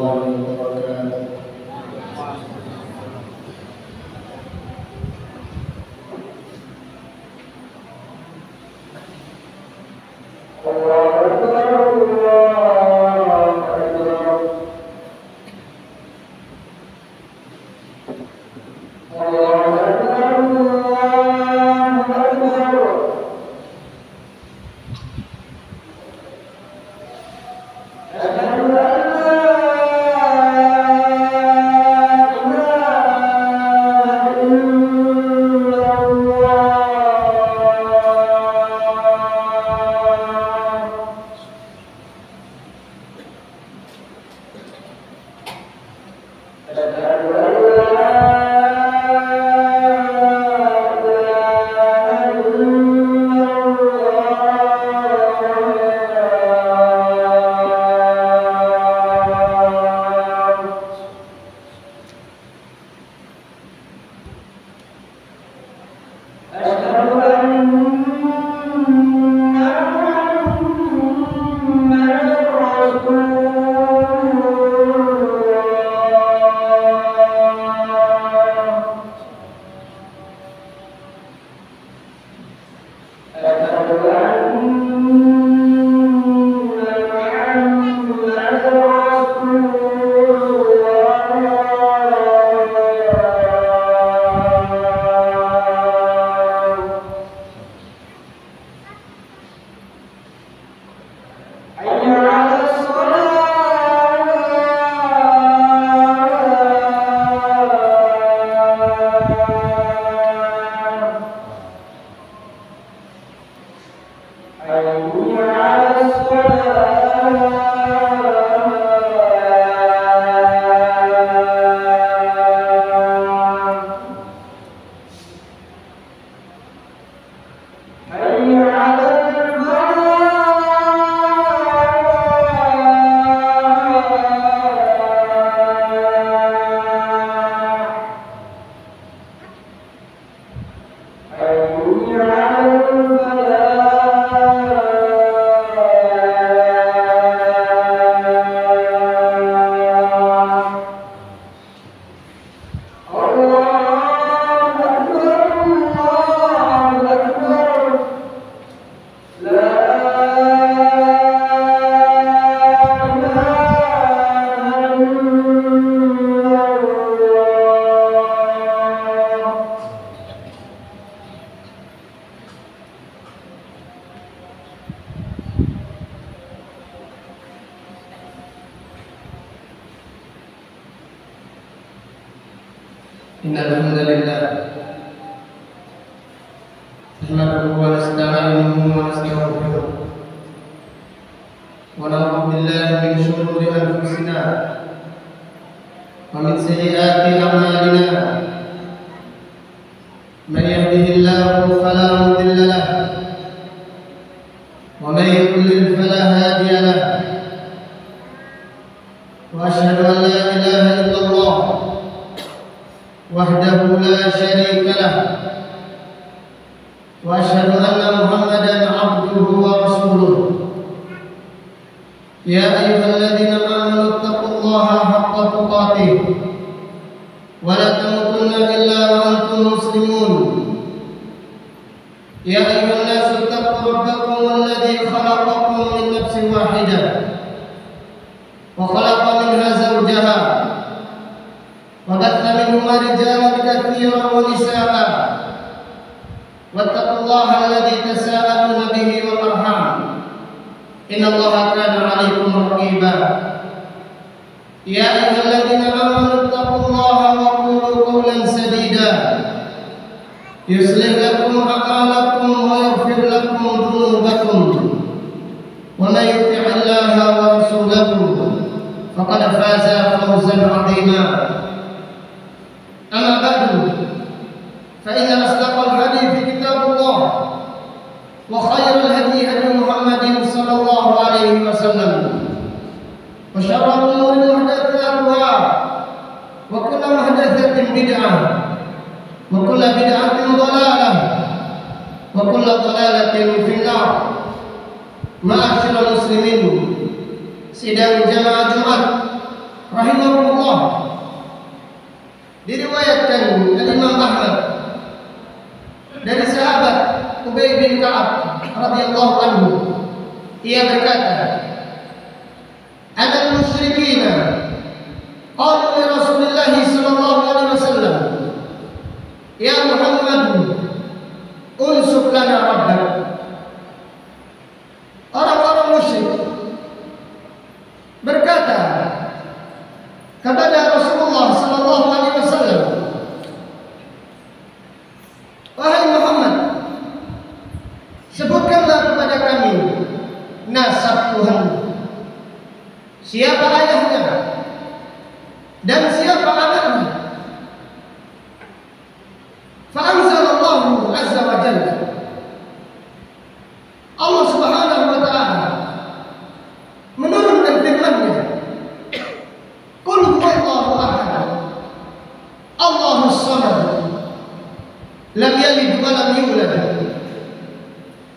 warahmatullahi wabarakatuh. Innal hamdalillah nahmaduhu wa nasta'inuhu wa nastaghfiruh wa na'udzu billahi min shururi anfusina wa min sayyiati a'malina man yahdihillahu fala mudilla lahu wa man yudlil fala hadiya lahu wa asyhadu an la ilaha illallah wahdahu la syarika lah wa asyhadu anna Muhammadan abduhu wa rasuluh. Ya ayyuhalladzina amanu taqullaha haqqa tuqatih wa la tamutunna illa wa antum muslimun. Ya ayyuhan nasu taqu rabbakum alladzi khalaqakum min nafsin wahidah wa khalaqa minha zawjaha وبث منهما رجالا كثيرا ونساء واتقوا الله الذي تساءلون به والارحام ان الله كان عليكم رقيبا. يا ايها الذين امنوا اتقوا الله وقولوا قولا سديدا يصلح لكم اعمالكم ويغفر لكم ذنوبكم ومن يطع الله ورسوله فقد فاز فوزا عظيما. أما بعد فإن أصدق الحديث كتاب الله وخير الهدي هدي محمد صلى الله عليه وسلم وشر الأمور محدثاتها وكل محدثة بدعة وكل بدعة ضلالة وكل ضلالة في النار. Ma'asyiral muslimin, sidang jamaah Jumat rahimahullah, diriwayatkan dari Imam Ahmad dari sahabat Ubay bin Ka'ab radhiyallahu anhu, ia berkata, "Adal musyrikina qalu li Rasulillah sallallahu alaihi wasallam, ya Muhammad, unsub lana rabbak." Orang-orang musyrik berkata kepada Rasulullah sallallahu alaihi wasallam, "Wahai Muhammad, sebutkanlah kepada kami nasab Tuhan, siapa ayahnya dan siapa anaknya." Fa'anzalallahu azza wa jalla, Allah subhanahu wa ta'ala menurunkan firman-Nya, "Qul huwallahu ahad, Allahus samad, lam yalid wa lam yulad,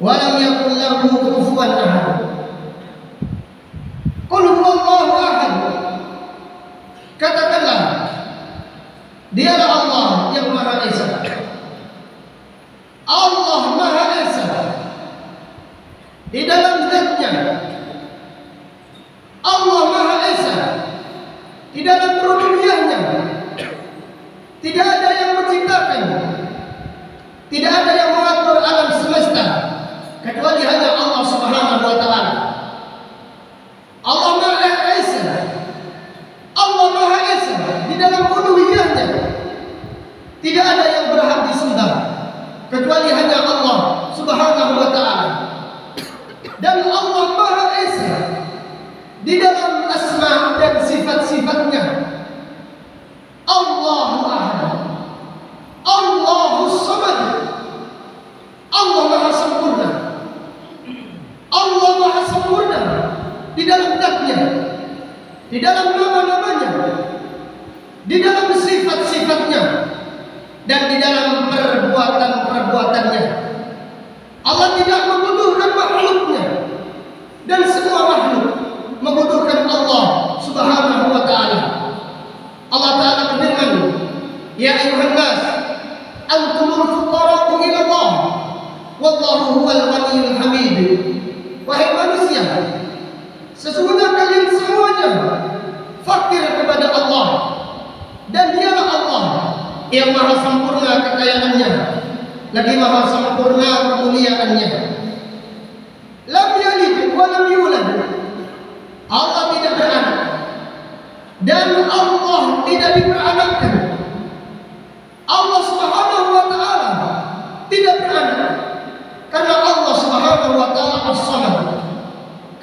wa lam yakul lahu kufuwan ahad." Qul huwallahu ahad, katakanlah, Dialah Allah yang Maha Esa. Allah Maha Esa di dalam zatnya, Allah Maha Esa di dalam rububiyahnya. Tidak ada yang menciptakan, tidak ada yang mengatur alam semesta kecuali hanya Allah Subhanahu wa ta'ala. Allah Maha Esa, Allah Maha Esa di dalam uluhiyahnya. Tidak ada yang berhak disembah kecuali hanya Allah Subhanahu wa ta'ala. Dan Allah Maha Esa di dalam asma dan sifat-sifatnya. Allahu Ahad, Allahus Samad, Allah Maha Sempurna. Allah Maha Sempurna di dalam zatnya, di dalam nama-namanya, di dalam sifat-sifatnya, dan di dalam perbuatan-perbuatannya. Allah tidak membutuhkan makhluknya, dan semua makhluk membutuhkan Allah Subhanahu wa ta'ala. Allah Ta'ala berfirman, "Ya ayuhan nas, antumul fuqara'u ila Allah, wallahu huwal ghaniyyul hamid." Wahai manusia, sesungguhnya kalian semuanya fakir kepada Allah, dan Dialah Allah yang Maha sempurna kekayaannya, lagi Maha sempurna kemuliaannya. Lam yalid wa lam yulad, Allah tidak beranak dan Allah tidak diperanakkan. Allah Subhanahu wa ta'ala tidak beranak karena Allah Subhanahu wa ta'ala as-samad,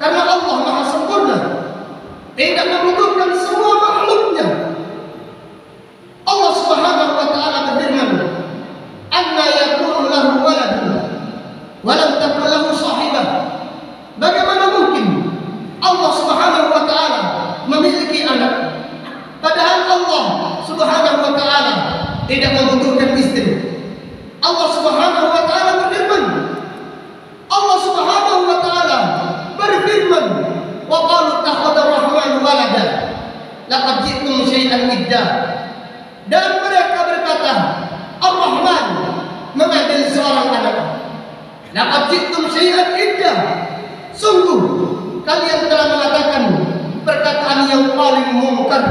karena Allah Maha sempurna, tidak membutuhkan semua makhluknya. Allah Subhanahu wa ta'ala berfirman, "Anna yakunu lahu waladun wa lam takun lahu sahibah." Bagaimana mungkin Allah Subhanahu wa ta'ala memiliki anak, padahal Allah Subhanahu wa ta'ala tidak membutuhkan istri. Allah Subhanahu wa ta'ala berfirman, Allah Subhanahu wa ta'ala berfirman, "Wa qalu ittakhadha ar-rahmanu walada, laqad ji'tum syai'an idda." Dan mereka berkata, Ar-Rahman mengambil seorang anak. Laqad ji'tum syai'an idda, sungguh kalian telah mengatakan perkataan yang paling mungkar,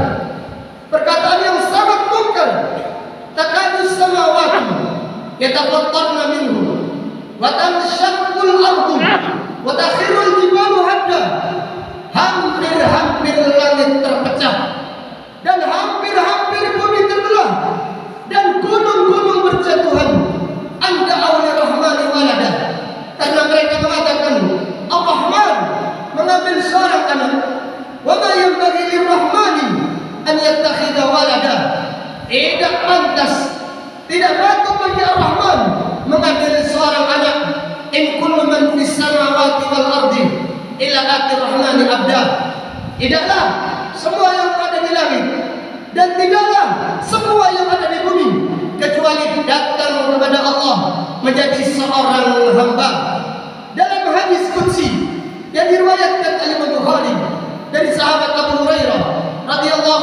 perkataan yang sangat mungkar. Takadu samawati yatafattarna minhu wa tanshaqqul ardu wa takhirul jibalu hadda. Hampir-hampir langit terpecah dan hampir-hampir bumi terbelah dan gunung-gunung berjatuhan. Anda awli rahmani walada, karena mereka mengatakan Ar-Rahman mengambil seorang anak. Wa ma yanbaghi lir-Rahmani an yattakhidha walada. Tidak pantas, tidak patut bagi Ar-Rahman mengambil seorang anak. In kullu man fis samawati wal ardi illa ati rahmani abda. Tidaklah semua yang ada di langit dan tidaklah semua yang ada di bumi kecuali datang kepada Allah menjadi seorang hamba. Dalam hadis qudsi yang diriwayatkan oleh Imam Bukhari dari sahabat Abu Hurairah radhiyallahu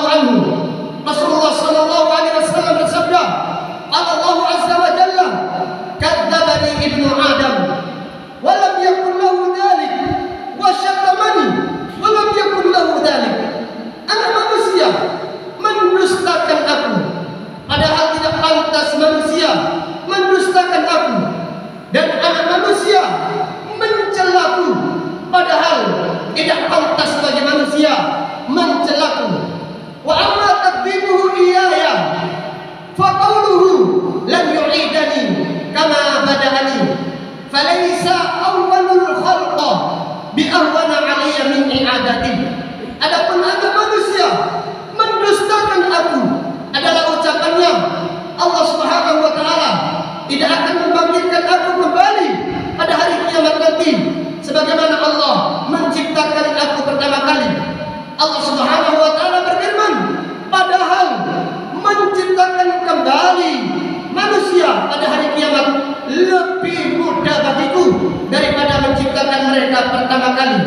daripada menciptakan mereka pertama kali.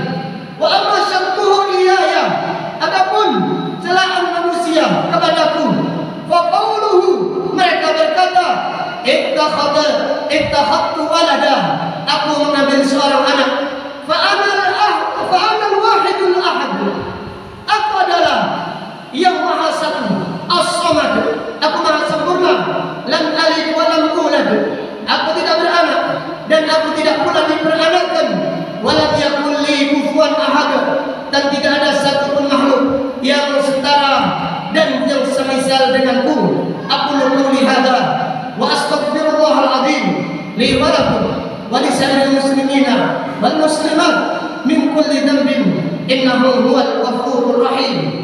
Wa amma syatmuhu iyaya, adapun celaan manusia kepadaku, fa qauluhu, mereka berkata, ittakhadtu walada, aku mengambil seorang anak. Fa ana al-wahidul ahad, aku adalah yang maha satu, as-samad, aku maha sempurna, lam alid wa lam ulad, aku tidak beranak dan aku tidak pula diperanakkan, walam yakul li kufuwan ahad, dan tidak ada satu pun makhluk yang setara dan yang semisal denganku. Aku qauli hadza wa astaghfirullahal azim li wa lakum wa li sa'iril muslimina wal muslimat min kulli dhanbin innahu huwal ghafurur rahim.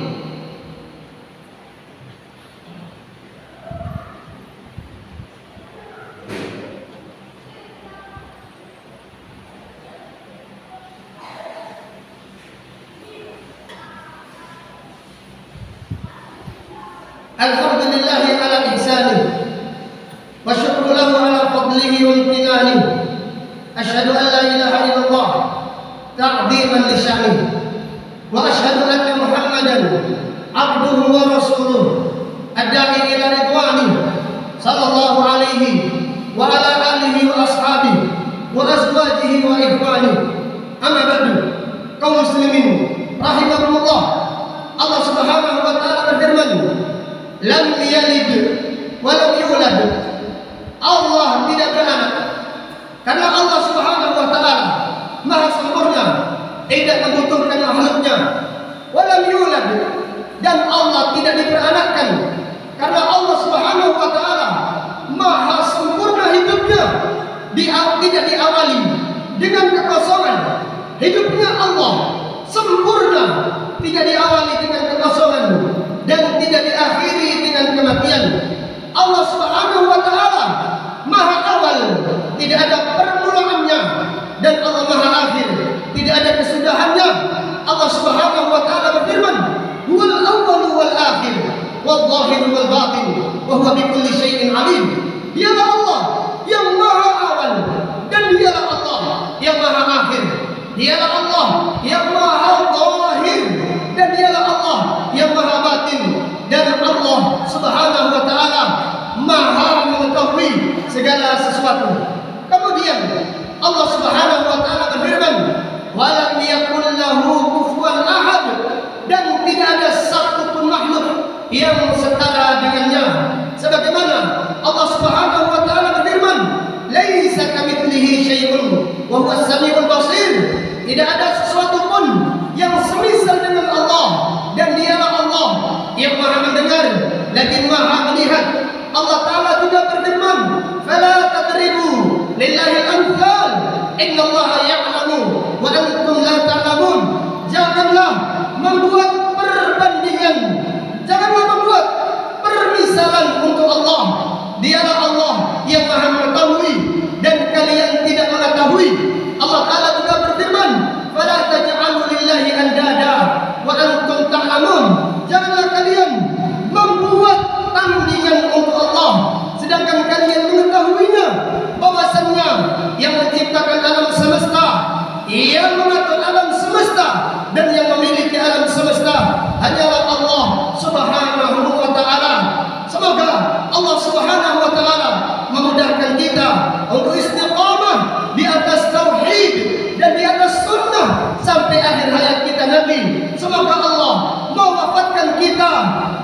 Alhamdulillahi ala ihsanih wa syukru lahu ala fadlihi wa imtinanih. Asyhadu an la ilaha illallah ta'dhiman li sya'nih wa asyhadu anna Muhammadan abduhu wa rasuluh ad-da'i ila ridwanih sallallahu alaihi wa ala alihi wa ashabihi wa azwajihi wa ikhwanihi. Amma ba'du, kaum muslimin rahimakumullah, Allah Subhanahu wa taala berfirman, lam yalid wa lam yulad, Allah tidak beranak, karena Allah Subhanahu wa taala maha sempurna, tidak membutuhkan makhluknya. Wa lam yulad, dan Allah tidak diperanakkan, karena Allah Subhanahu wa taala maha sempurna hidupnya, tidak diawali dengan kekosongan. Hidupnya Allah sempurna, tidak diawali dengan kekosongan dan tidak diakhiri dengan kematian. Allah Subhanahu wa taala maha awal, tidak ada permulaannya, dan Allah maha akhir, tidak ada kesudahannya. Allah Subhanahu wa taala berfirman, huwal awwal wal akhir wal zahir wal batin wa huwa bikulli syai'in alim. Dialah Allah yang maha awal, dan dialah Allah yang maha akhir. Dialah Allah yang maha zahir, dan dialah Allah yang maha batin, dan Allah Subhanahu wa taala maha mengetahui segala sesuatu. Kemudian Allah Subhanahu wa taala berfirman, walam yakul lahu kufuwan ahad, dan tidak ada satu pun makhluk yang setara dengannya. Sebagaimana Allah Subhanahu wa taala berfirman, laisa kamitslihi syai'un wa huwas samiul basir, tidak ada sesuatu pun yang semisal dengan Allah, dan dialah Allah yang maha mendengar lagi maha melihat. Allah taala juga berfirman, fala tadribu lillahi al-amthal innallaha ya'lamu wa antum la ta'lamun. Janganlah membuat perbandingan, janganlah membuat permisalan untuk Allah. Dialah Allah yang maha mengetahui dan kalian tidak mengetahui. Allah taala juga berfirman, fala taj'alu lillahi andada wa antum ta'lamun. Janganlah kalian membuat tandingan untuk Allah, sedangkan kalian mengetahuinya bahwasannya yang menciptakan alam semesta, yang mengatur alam semesta, dan yang memiliki alam semesta hanyalah Allah Subhanahu wa taala. Semoga Allah Subhanahu wa taala memudahkan kita untuk istiqamah di atas tauhid dan di atas sunnah sampai akhir hayat kita nanti. Semoga Allah mewafatkan kita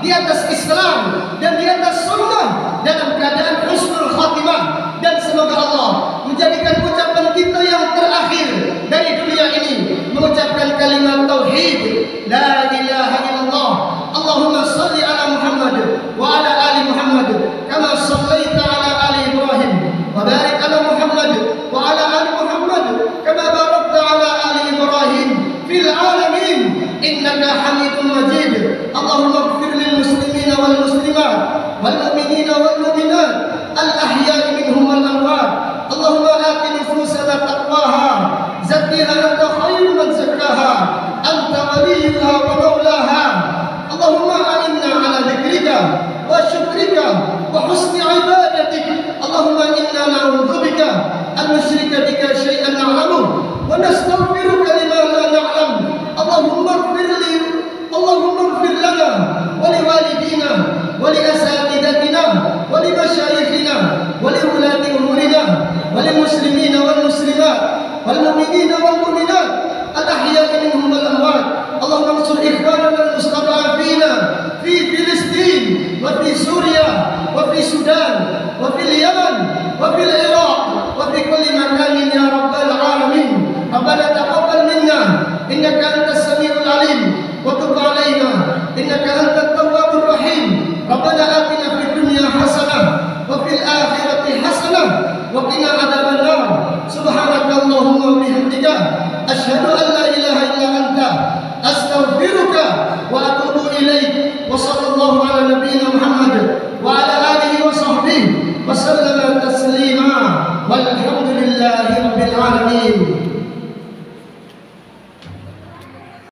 di atas Islam dan di atas sunnah dalam keadaan husnul khatimah, dan semoga Allah menjadikan ucapan kita yang terakhir dari dunia ini mengucapkan kalimat tauhid, la ilaha illallah. Allahumma salli ala Muhammad wa ala ali Muhammad kama sallaita ala ali Ibrahim wa barik ala Muhammad wa ala ali Muhammad kama barakta ala ali Ibrahim fil alamin innaka Hamidum Majid. Allahumma ighfir lil muslimina wal muslimat wal mu'minina wal mu'minat al ahya'i minhum wal amwat. Allahumma ati nufusana taqwaha zakkiha anta khairu man zakkaha anta waliyuha wa maulaha. Allahumma a'inna ala dzikrika wa syukrika wa husni ibadatik. Allahumma inna na'udzubika an nusyrika bika syai'an والمؤمنين والمؤمنات الأحياء منهم والأموات. اللهم انصر إخواننا المستضعفين في فلسطين وفي سوريا وفي السودان وفي اليمن وفي العراق وفي كل مكان يا رب العالمين. ربنا تقبل منا إنك أنت السميع العليم وتب علينا إنك أنت التواب الرحيم. ربنا آتنا في الدنيا حسنة وفي الآخرة حسنة وقنا عذاب النار. سبحانك اللهم وبحمدك أشهد أن لا إله إلا أنت أستغفرك وأتوب إليك. وصلى الله على نبينا محمد